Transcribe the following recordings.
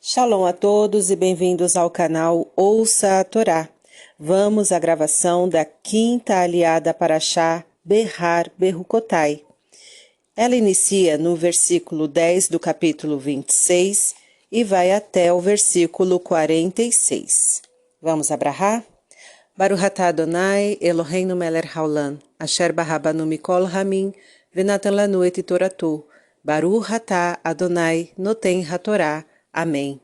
Shalom a todos e bem-vindos ao canal Ouça a Torá. Vamos à gravação da quinta aliada Parashá Behar Berucotai. Ela inicia no versículo 10 do capítulo 26 e vai até o versículo 46. Vamos abrahar? Baruch atah Adonai Eloheinu melech haolam, asher barabanu mikol hamim, venatan lanu et toratu. Baruch atah Adonai noten hatorá. Amém.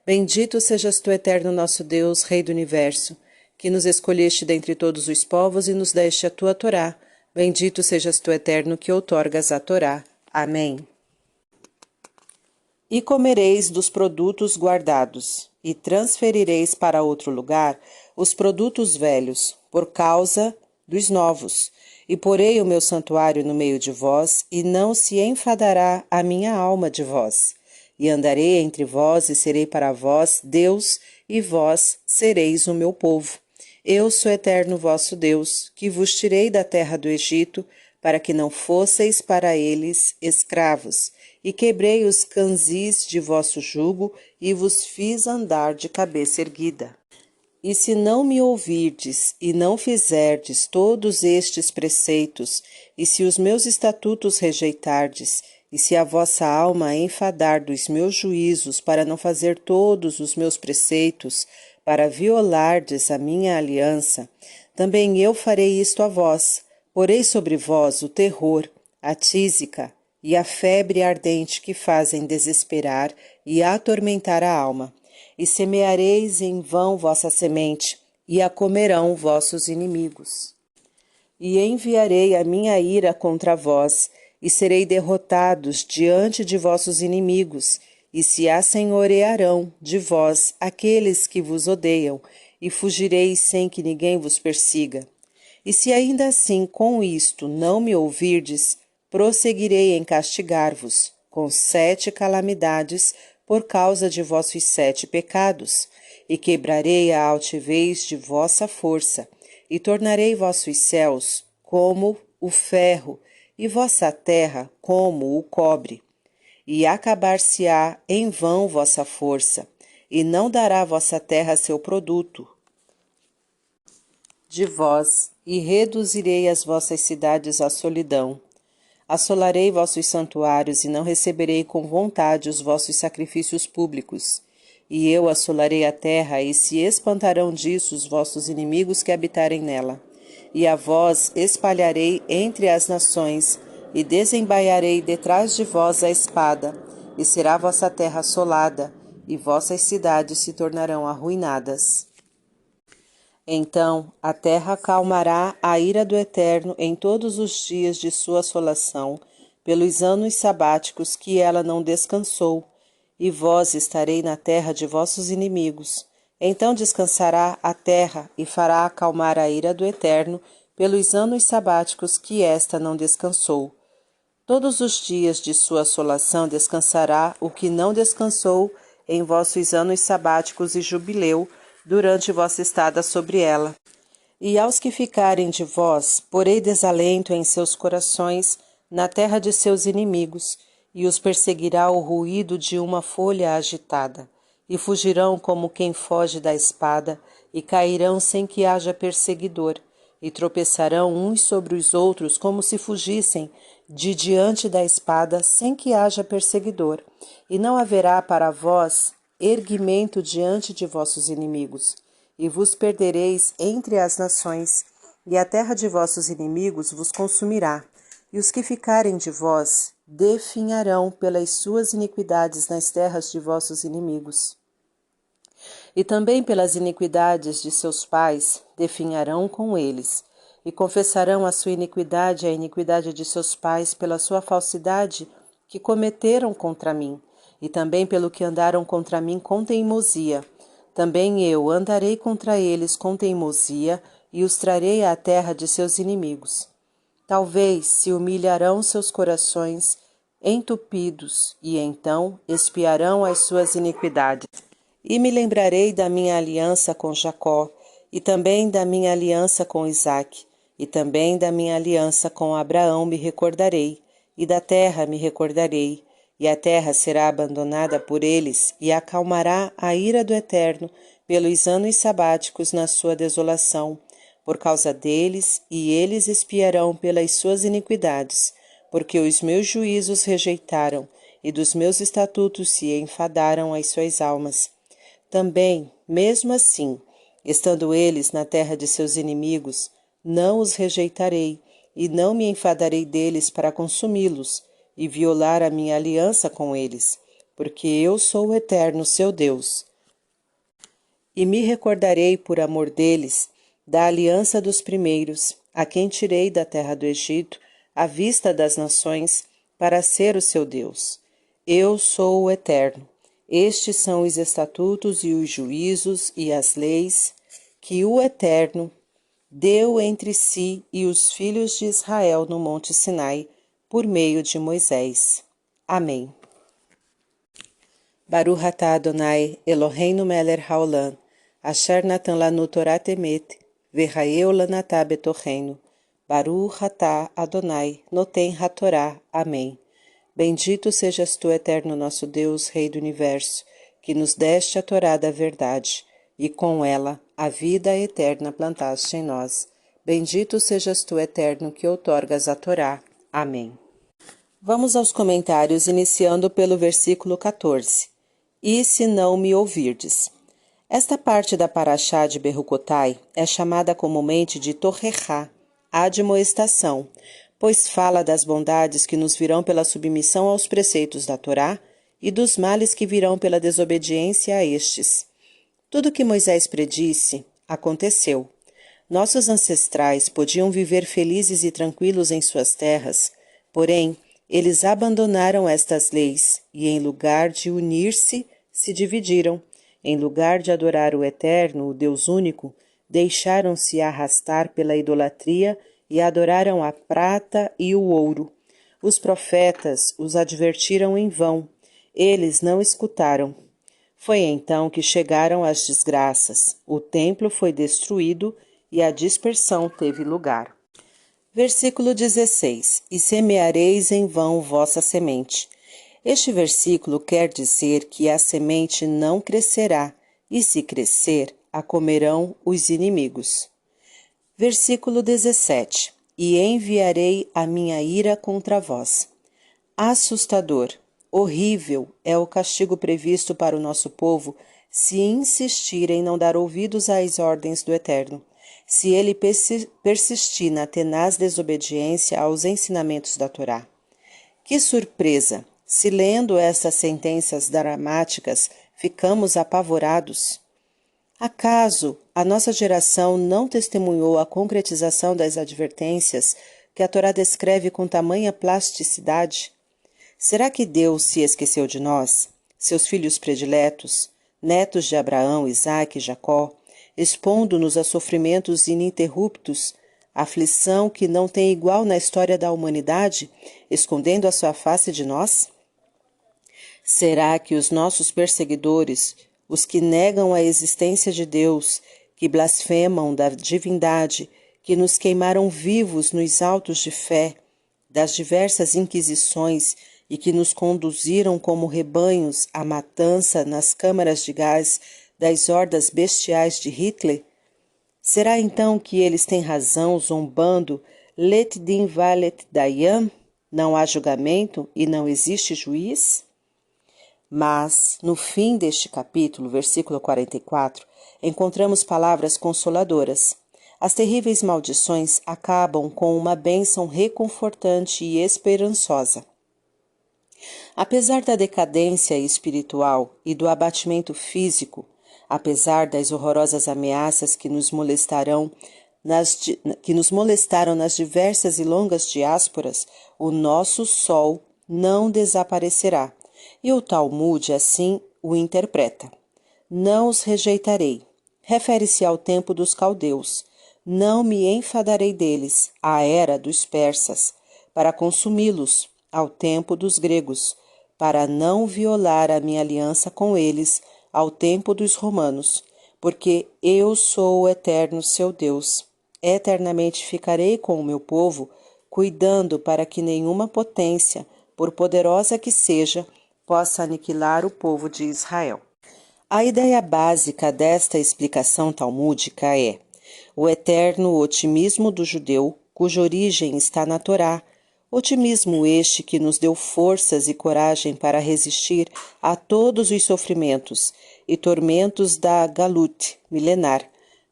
Bendito sejas tu, eterno nosso Deus, Rei do Universo, que nos escolheste dentre todos os povos e nos deste a tua Torá. Bendito sejas tu, eterno, que outorgas a Torá. Amém. E comereis dos produtos guardados, e transferireis para outro lugar os produtos velhos, por causa dos novos. E porei o meu santuário no meio de vós, e não se enfadará a minha alma de vós. E andarei entre vós, e serei para vós Deus, e vós sereis o meu povo. Eu sou eterno vosso Deus, que vos tirei da terra do Egito, para que não fosseis para eles escravos, e quebrei os canzis de vosso jugo, e vos fiz andar de cabeça erguida. E se não me ouvirdes, e não fizerdes todos estes preceitos, e se os meus estatutos rejeitardes, e se a vossa alma enfadar dos meus juízos para não fazer todos os meus preceitos, para violardes a minha aliança, também eu farei isto a vós. Porei sobre vós o terror, a tísica e a febre ardente que fazem desesperar e atormentar a alma. E semeareis em vão vossa semente, e a comerão vossos inimigos. E enviarei a minha ira contra vós, e serei derrotados diante de vossos inimigos, e se assenhorearão de vós aqueles que vos odeiam, e fugireis sem que ninguém vos persiga. E se ainda assim com isto não me ouvirdes, prosseguirei em castigar-vos com 7 calamidades por causa de vossos 7 pecados, e quebrarei a altivez de vossa força, e tornarei vossos céus como o ferro, e vossa terra como o cobre. E acabar-se-á em vão vossa força, e não dará vossa terra seu produto de vós, e reduzirei as vossas cidades à solidão. Assolarei vossos santuários, e não receberei com vontade os vossos sacrifícios públicos. E eu assolarei a terra, e se espantarão disso os vossos inimigos que habitarem nela. E a vós espalharei entre as nações, e desembaiarei detrás de vós a espada, e será vossa terra assolada, e vossas cidades se tornarão arruinadas. Então a terra acalmará a ira do Eterno em todos os dias de sua assolação, pelos anos sabáticos que ela não descansou, e vós estarei na terra de vossos inimigos. Então descansará a terra e fará acalmar a ira do Eterno pelos anos sabáticos que esta não descansou. Todos os dias de sua assolação descansará o que não descansou em vossos anos sabáticos e jubileu, durante vossa estada sobre ela. E aos que ficarem de vós, porei desalento em seus corações, na terra de seus inimigos, e os perseguirá o ruído de uma folha agitada, e fugirão como quem foge da espada, e cairão sem que haja perseguidor, e tropeçarão uns sobre os outros como se fugissem de diante da espada, sem que haja perseguidor, e não haverá para vós erguimento diante de vossos inimigos, e vos perdereis entre as nações, e a terra de vossos inimigos vos consumirá, e os que ficarem de vós definharão pelas suas iniquidades nas terras de vossos inimigos. E também pelas iniquidades de seus pais definharão com eles, e confessarão a sua iniquidade e a iniquidade de seus pais pela sua falsidade que cometeram contra mim, e também pelo que andaram contra mim com teimosia. Também eu andarei contra eles com teimosia, e os trarei à terra de seus inimigos. Talvez se humilharão seus corações entupidos, e então expiarão as suas iniquidades. E me lembrarei da minha aliança com Jacó, e também da minha aliança com Isaque, e também da minha aliança com Abraão me recordarei, e da terra me recordarei, e a terra será abandonada por eles, e acalmará a ira do Eterno pelos anos sabáticos na sua desolação, por causa deles, e eles expiarão pelas suas iniquidades, porque os meus juízos rejeitaram, e dos meus estatutos se enfadaram as suas almas. Também, mesmo assim, estando eles na terra de seus inimigos, não os rejeitarei, e não me enfadarei deles para consumi-los, e violar a minha aliança com eles, porque eu sou o Eterno, seu Deus. E me recordarei por amor deles da aliança dos primeiros, a quem tirei da terra do Egito, à vista das nações, para ser o seu Deus. Eu sou o Eterno. Estes são os estatutos e os juízos e as leis que o Eterno deu entre si e os filhos de Israel no monte Sinai, por meio de Moisés. Amém. Baruch atah Adonai, Eloheinu melech haolam, asher natan lanu Torah temet, v'chayeu lanatah betocheinu. Baruch atah Adonai, noten hatorá. Amém. Bendito sejas tu, Eterno nosso Deus, Rei do Universo, que nos deste a Torá da verdade, e com ela a vida eterna plantaste em nós. Bendito sejas tu, Eterno, que outorgas a Torá. Amém. Vamos aos comentários, iniciando pelo versículo 14. E se não me ouvirdes. Esta parte da Paraxá de Berrucotai é chamada comumente de Torrechá, admoestação, pois fala das bondades que nos virão pela submissão aos preceitos da Torá e dos males que virão pela desobediência a estes. Tudo que Moisés predisse, aconteceu. Nossos ancestrais podiam viver felizes e tranquilos em suas terras, porém, eles abandonaram estas leis e, em lugar de unir-se, se dividiram. Em lugar de adorar o Eterno, o Deus único, deixaram-se arrastar pela idolatria e adoraram a prata e o ouro. Os profetas os advertiram em vão. Eles não escutaram. Foi então que chegaram as desgraças. O templo foi destruído e a dispersão teve lugar. Versículo 16. E semeareis em vão vossa semente. Este versículo quer dizer que a semente não crescerá, e se crescer, a comerão os inimigos. Versículo 17. E enviarei a minha ira contra vós. Assustador, horrível é o castigo previsto para o nosso povo se insistir em não dar ouvidos às ordens do Eterno, se ele persistir na tenaz desobediência aos ensinamentos da Torá. Que surpresa! Se lendo estas sentenças dramáticas ficamos apavorados. Acaso a nossa geração não testemunhou a concretização das advertências que a Torá descreve com tamanha plasticidade? Será que Deus se esqueceu de nós, seus filhos prediletos, netos de Abraão, Isaque e Jacó, expondo-nos a sofrimentos ininterruptos, aflição que não tem igual na história da humanidade, escondendo a sua face de nós? Será que os nossos perseguidores, os que negam a existência de Deus, que blasfemam da divindade, que nos queimaram vivos nos autos de fé, das diversas inquisições e que nos conduziram como rebanhos à matança nas câmaras de gás das hordas bestiais de Hitler? Será então que eles têm razão zombando Let din valet dayam? Não há julgamento e não existe juiz? Mas, no fim deste capítulo, versículo 44, encontramos palavras consoladoras. As terríveis maldições acabam com uma bênção reconfortante e esperançosa. Apesar da decadência espiritual e do abatimento físico, apesar das horrorosas ameaças que nos molestaram nas diversas e longas diásporas, o nosso sol não desaparecerá. E o Talmud assim o interpreta. Não os rejeitarei. Refere-se ao tempo dos caldeus. Não me enfadarei deles, à era dos persas, para consumi-los, ao tempo dos gregos, para não violar a minha aliança com eles, ao tempo dos romanos, porque eu sou o Eterno seu Deus. Eternamente ficarei com o meu povo, cuidando para que nenhuma potência por poderosa que seja, possa aniquilar o povo de Israel. A ideia básica desta explicação talmúdica é o eterno otimismo do judeu, cuja origem está na Torá, otimismo este que nos deu forças e coragem para resistir a todos os sofrimentos e tormentos da Galut milenar,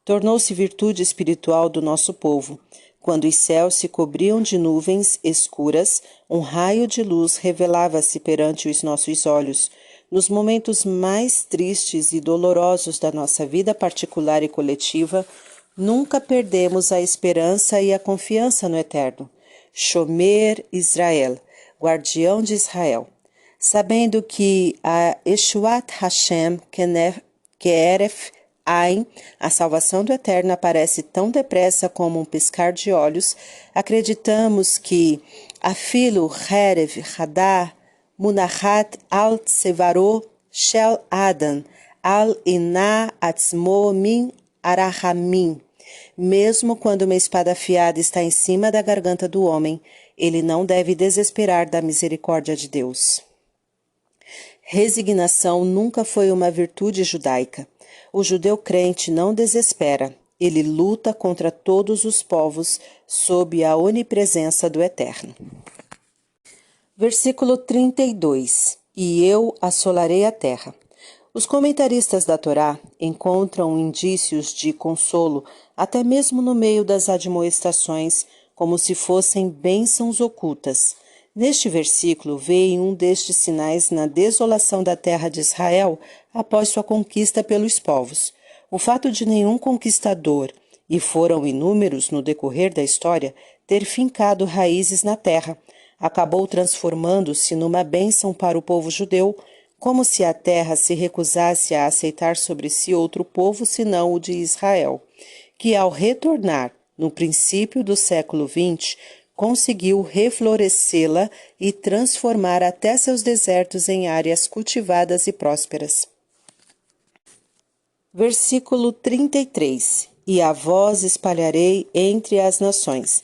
tornou-se virtude espiritual do nosso povo. Quando os céus se cobriam de nuvens escuras, um raio de luz revelava-se perante os nossos olhos. Nos momentos mais tristes e dolorosos da nossa vida particular e coletiva, nunca perdemos a esperança e a confiança no Eterno. Shomer Israel, guardião de Israel. Sabendo que a Eshuat Hashem Keeref Ain, a salvação do Eterno, aparece tão depressa como um piscar de olhos, acreditamos que Afilu Herev Hadar Munahat al-Sevaro Shel Adam al-Iná Atzmo Min Arahamim. Mesmo quando uma espada afiada está em cima da garganta do homem, ele não deve desesperar da misericórdia de Deus. Resignação nunca foi uma virtude judaica. O judeu crente não desespera. Ele luta contra todos os povos sob a onipresença do Eterno. Versículo 32. E eu assolarei a terra. Os comentaristas da Torá encontram indícios de consolo até mesmo no meio das admoestações, como se fossem bênçãos ocultas. Neste versículo veio um destes sinais na desolação da terra de Israel após sua conquista pelos povos. O fato de nenhum conquistador, e foram inúmeros no decorrer da história, ter fincado raízes na terra, acabou transformando-se numa bênção para o povo judeu, como se a terra se recusasse a aceitar sobre si outro povo senão o de Israel, que ao retornar no princípio do século XX, conseguiu reflorescê-la e transformar até seus desertos em áreas cultivadas e prósperas. Versículo 33. E a vós espalharei entre as nações.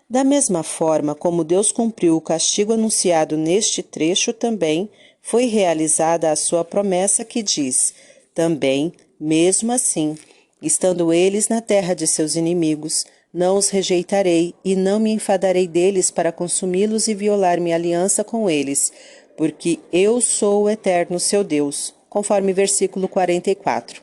Da mesma forma como Deus cumpriu o castigo anunciado neste trecho, também foi realizada a sua promessa que diz: também, mesmo assim, estando eles na terra de seus inimigos, não os rejeitarei e não me enfadarei deles para consumi-los e violar minha aliança com eles, porque eu sou o eterno seu Deus, conforme versículo 44.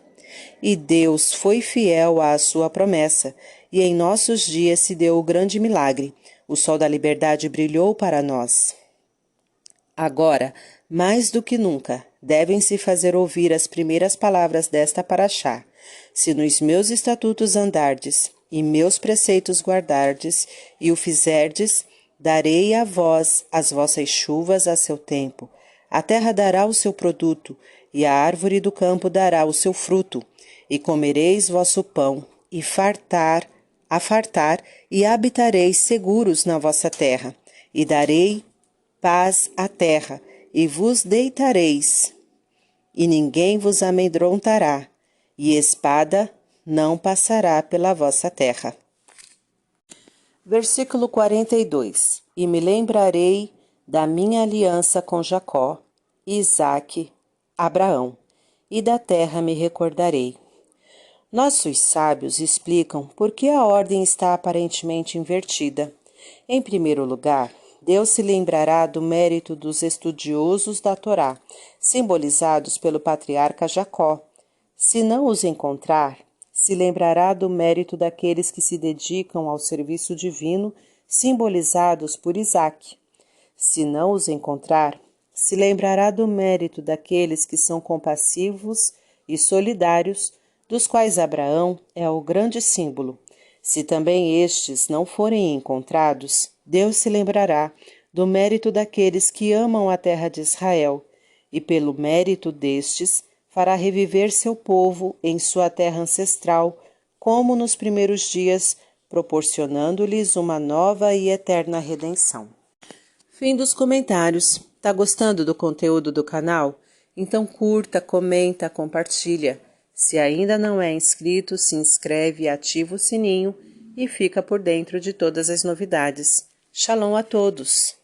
E Deus foi fiel à sua promessa, e em nossos dias se deu o grande milagre. O sol da liberdade brilhou para nós. Agora, mais do que nunca, devem-se fazer ouvir as primeiras palavras desta paraxá. Se nos meus estatutos andardes, e meus preceitos guardardes, e o fizerdes, darei a vós as vossas chuvas a seu tempo. A terra dará o seu produto, e a árvore do campo dará o seu fruto, e comereis vosso pão, e fartar, e habitareis seguros na vossa terra, e darei paz à terra, e vos deitareis, e ninguém vos amedrontará, e espada não passará pela vossa terra. Versículo 42. E me lembrarei da minha aliança com Jacó, Isaque, Abraão, e da terra me recordarei. Nossos sábios explicam por que a ordem está aparentemente invertida. Em primeiro lugar, Deus se lembrará do mérito dos estudiosos da Torá, simbolizados pelo patriarca Jacó. Se não os encontrar, se lembrará do mérito daqueles que se dedicam ao serviço divino, simbolizados por Isaque. Se não os encontrar, se lembrará do mérito daqueles que são compassivos e solidários, dos quais Abraão é o grande símbolo. Se também estes não forem encontrados, Deus se lembrará do mérito daqueles que amam a terra de Israel, e pelo mérito destes fará reviver seu povo em sua terra ancestral, como nos primeiros dias, proporcionando-lhes uma nova e eterna redenção. Fim dos comentários. Tá gostando do conteúdo do canal? Então curta, comenta, compartilha. Se ainda não é inscrito, se inscreve e ativa o sininho e fica por dentro de todas as novidades. Shalom a todos!